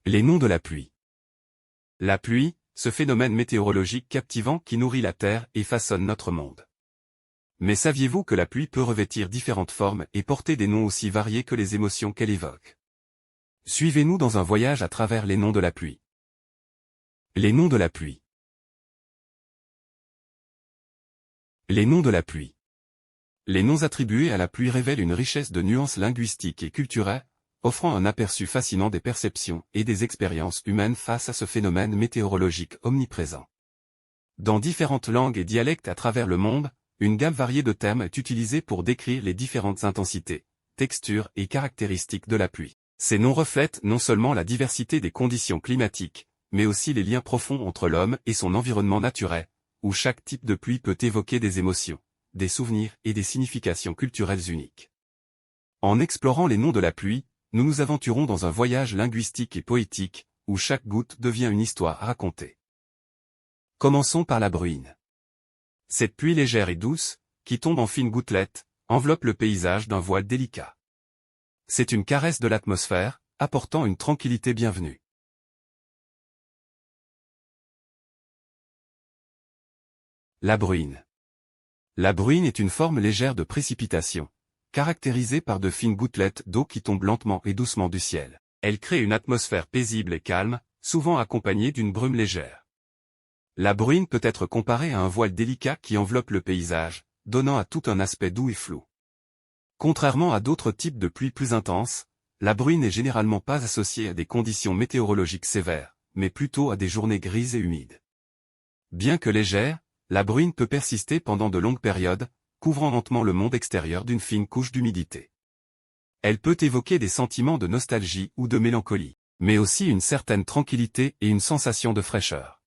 Les noms de la pluie. La pluie, ce phénomène météorologique captivant qui nourrit la Terre et façonne notre monde. Mais saviez-vous que la pluie peut revêtir différentes formes et porter des noms aussi variés que les émotions qu'elle évoque? Suivez-nous dans un voyage à travers les noms de la pluie. Les noms de la pluie. Les noms de la pluie. Les noms attribués à la pluie révèlent une richesse de nuances linguistiques et culturelles, offrant un aperçu fascinant des perceptions et des expériences humaines face à ce phénomène météorologique omniprésent. Dans différentes langues et dialectes à travers le monde, une gamme variée de termes est utilisée pour décrire les différentes intensités, textures et caractéristiques de la pluie. Ces noms reflètent non seulement la diversité des conditions climatiques, mais aussi les liens profonds entre l'homme et son environnement naturel, où chaque type de pluie peut évoquer des émotions, des souvenirs et des significations culturelles uniques. En explorant les noms de la pluie, nous nous aventurons dans un voyage linguistique et poétique, où chaque goutte devient une histoire à raconter. Commençons par la bruine. Cette pluie légère et douce, qui tombe en fines gouttelettes, enveloppe le paysage d'un voile délicat. C'est une caresse de l'atmosphère, apportant une tranquillité bienvenue. La bruine. La bruine est une forme légère de précipitation, caractérisée par de fines gouttelettes d'eau qui tombent lentement et doucement du ciel. Elle crée une atmosphère paisible et calme, souvent accompagnée d'une brume légère. La bruine peut être comparée à un voile délicat qui enveloppe le paysage, donnant à tout un aspect doux et flou. Contrairement à d'autres types de pluies plus intenses, la bruine n'est généralement pas associée à des conditions météorologiques sévères, mais plutôt à des journées grises et humides. Bien que légère, la bruine peut persister pendant de longues périodes, couvrant lentement le monde extérieur d'une fine couche d'humidité. Elle peut évoquer des sentiments de nostalgie ou de mélancolie, mais aussi une certaine tranquillité et une sensation de fraîcheur.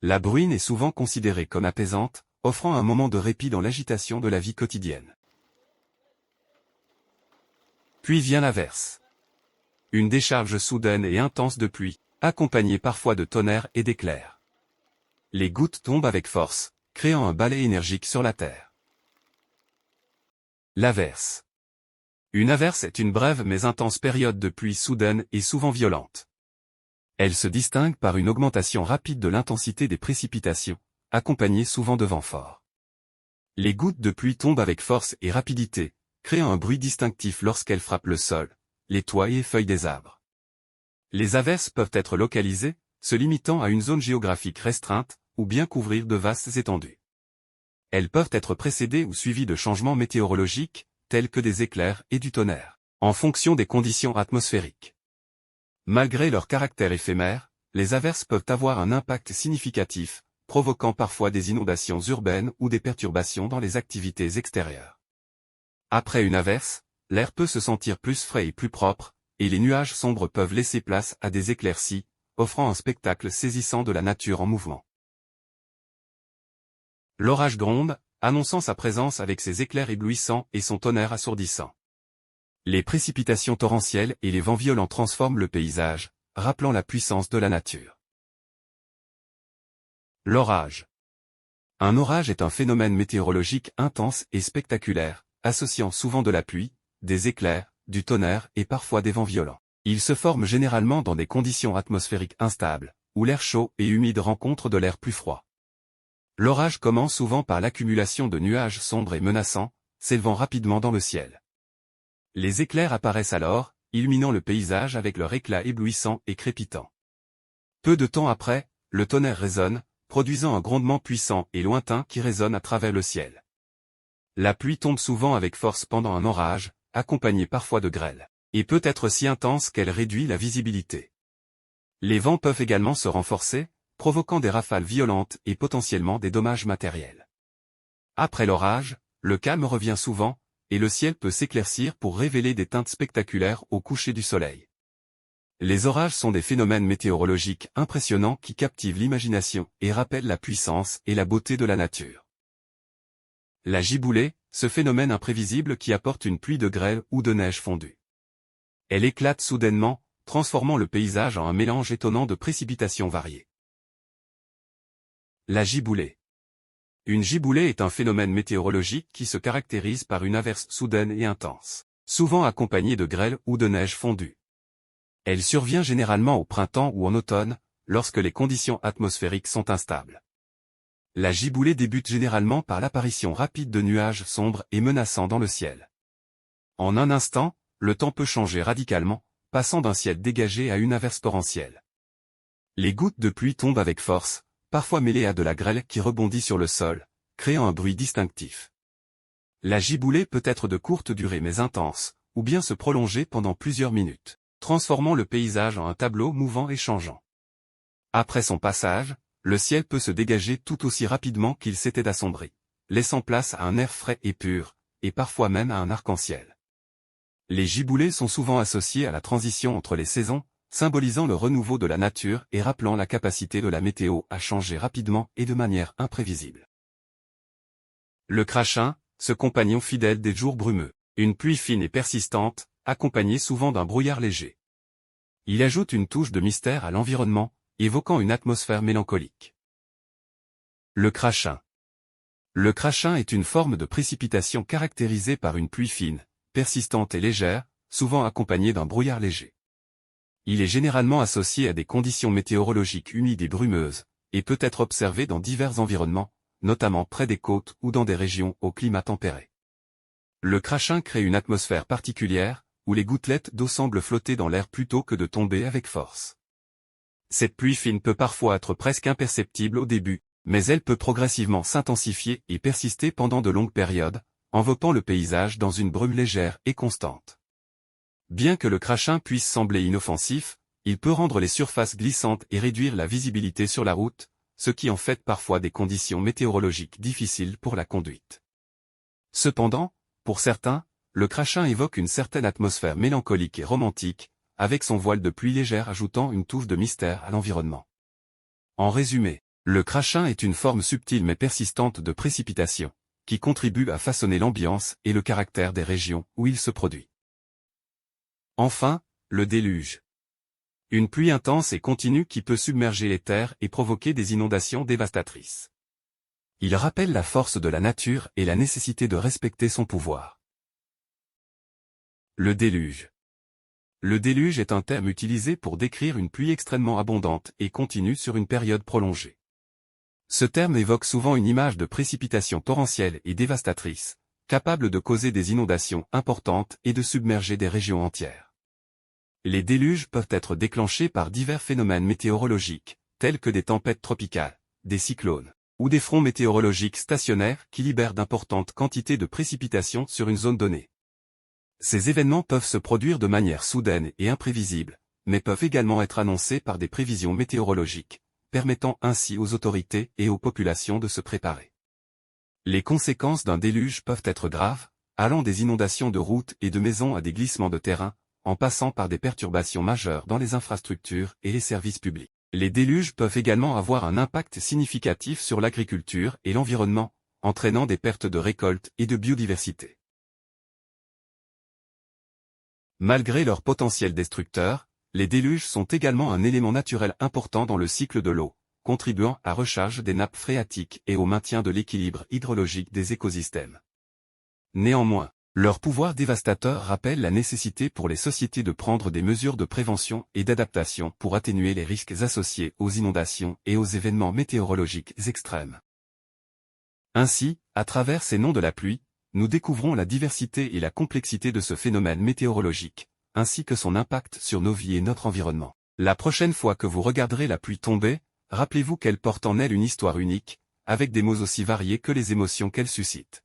La bruine est souvent considérée comme apaisante, offrant un moment de répit dans l'agitation de la vie quotidienne. Puis vient l'averse. Une décharge soudaine et intense de pluie, accompagnée parfois de tonnerre et d'éclairs. Les gouttes tombent avec force, créant un balai énergique sur la terre. L'averse. Une averse est une brève mais intense période de pluie soudaine et souvent violente. Elle se distingue par une augmentation rapide de l'intensité des précipitations, accompagnée souvent de vents forts. Les gouttes de pluie tombent avec force et rapidité, créant un bruit distinctif lorsqu'elles frappent le sol, les toits et les feuilles des arbres. Les averses peuvent être localisées, se limitant à une zone géographique restreinte, ou bien couvrir de vastes étendues. Elles peuvent être précédées ou suivies de changements météorologiques, tels que des éclairs et du tonnerre, en fonction des conditions atmosphériques. Malgré leur caractère éphémère, les averses peuvent avoir un impact significatif, provoquant parfois des inondations urbaines ou des perturbations dans les activités extérieures. Après une averse, l'air peut se sentir plus frais et plus propre, et les nuages sombres peuvent laisser place à des éclaircies, offrant un spectacle saisissant de la nature en mouvement. L'orage gronde, annonçant sa présence avec ses éclairs éblouissants et son tonnerre assourdissant. Les précipitations torrentielles et les vents violents transforment le paysage, rappelant la puissance de la nature. L'orage. Un orage est un phénomène météorologique intense et spectaculaire, associant souvent de la pluie, des éclairs, du tonnerre et parfois des vents violents. Il se forme généralement dans des conditions atmosphériques instables, où l'air chaud et humide rencontre de l'air plus froid. L'orage commence souvent par l'accumulation de nuages sombres et menaçants, s'élevant rapidement dans le ciel. Les éclairs apparaissent alors, illuminant le paysage avec leur éclat éblouissant et crépitant. Peu de temps après, le tonnerre résonne, produisant un grondement puissant et lointain qui résonne à travers le ciel. La pluie tombe souvent avec force pendant un orage, accompagnée parfois de grêle, et peut être si intense qu'elle réduit la visibilité. Les vents peuvent également se renforcer, provoquant des rafales violentes et potentiellement des dommages matériels. Après l'orage, le calme revient souvent, et le ciel peut s'éclaircir pour révéler des teintes spectaculaires au coucher du soleil. Les orages sont des phénomènes météorologiques impressionnants qui captivent l'imagination et rappellent la puissance et la beauté de la nature. La giboulée, ce phénomène imprévisible qui apporte une pluie de grêle ou de neige fondue. Elle éclate soudainement, transformant le paysage en un mélange étonnant de précipitations variées. La giboulée. Une giboulée est un phénomène météorologique qui se caractérise par une averse soudaine et intense, souvent accompagnée de grêle ou de neige fondue. Elle survient généralement au printemps ou en automne, lorsque les conditions atmosphériques sont instables. La giboulée débute généralement par l'apparition rapide de nuages sombres et menaçants dans le ciel. En un instant, le temps peut changer radicalement, passant d'un ciel dégagé à une averse torrentielle. Les gouttes de pluie tombent avec force, parfois mêlées à de la grêle qui rebondit sur le sol, créant un bruit distinctif. La giboulée peut être de courte durée mais intense, ou bien se prolonger pendant plusieurs minutes, transformant le paysage en un tableau mouvant et changeant. Après son passage, le ciel peut se dégager tout aussi rapidement qu'il s'était assombri, laissant place à un air frais et pur, et parfois même à un arc-en-ciel. Les giboulées sont souvent associées à la transition entre les saisons, symbolisant le renouveau de la nature et rappelant la capacité de la météo à changer rapidement et de manière imprévisible. Le crachin, ce compagnon fidèle des jours brumeux, une pluie fine et persistante, accompagnée souvent d'un brouillard léger. Il ajoute une touche de mystère à l'environnement, évoquant une atmosphère mélancolique. Le crachin. Le crachin est une forme de précipitation caractérisée par une pluie fine, persistante et légère, souvent accompagnée d'un brouillard léger. Il est généralement associé à des conditions météorologiques humides et brumeuses, et peut être observé dans divers environnements, notamment près des côtes ou dans des régions au climat tempéré. Le crachin crée une atmosphère particulière, où les gouttelettes d'eau semblent flotter dans l'air plutôt que de tomber avec force. Cette pluie fine peut parfois être presque imperceptible au début, mais elle peut progressivement s'intensifier et persister pendant de longues périodes, enveloppant le paysage dans une brume légère et constante. Bien que le crachin puisse sembler inoffensif, il peut rendre les surfaces glissantes et réduire la visibilité sur la route, ce qui en fait parfois des conditions météorologiques difficiles pour la conduite. Cependant, pour certains, le crachin évoque une certaine atmosphère mélancolique et romantique, avec son voile de pluie légère ajoutant une touche de mystère à l'environnement. En résumé, le crachin est une forme subtile mais persistante de précipitation, qui contribue à façonner l'ambiance et le caractère des régions où il se produit. Enfin, le déluge. Une pluie intense et continue qui peut submerger les terres et provoquer des inondations dévastatrices. Il rappelle la force de la nature et la nécessité de respecter son pouvoir. Le déluge. Le déluge est un terme utilisé pour décrire une pluie extrêmement abondante et continue sur une période prolongée. Ce terme évoque souvent une image de précipitation torrentielle et dévastatrice, capable de causer des inondations importantes et de submerger des régions entières. Les déluges peuvent être déclenchés par divers phénomènes météorologiques, tels que des tempêtes tropicales, des cyclones, ou des fronts météorologiques stationnaires qui libèrent d'importantes quantités de précipitations sur une zone donnée. Ces événements peuvent se produire de manière soudaine et imprévisible, mais peuvent également être annoncés par des prévisions météorologiques, permettant ainsi aux autorités et aux populations de se préparer. Les conséquences d'un déluge peuvent être graves, allant des inondations de routes et de maisons à des glissements de terrain, en passant par des perturbations majeures dans les infrastructures et les services publics. Les déluges peuvent également avoir un impact significatif sur l'agriculture et l'environnement, entraînant des pertes de récoltes et de biodiversité. Malgré leur potentiel destructeur, les déluges sont également un élément naturel important dans le cycle de l'eau, contribuant à la recharge des nappes phréatiques et au maintien de l'équilibre hydrologique des écosystèmes. Néanmoins, leur pouvoir dévastateur rappelle la nécessité pour les sociétés de prendre des mesures de prévention et d'adaptation pour atténuer les risques associés aux inondations et aux événements météorologiques extrêmes. Ainsi, à travers ces noms de la pluie, nous découvrons la diversité et la complexité de ce phénomène météorologique, ainsi que son impact sur nos vies et notre environnement. La prochaine fois que vous regarderez la pluie tomber, rappelez-vous qu'elle porte en elle une histoire unique, avec des mots aussi variés que les émotions qu'elle suscite.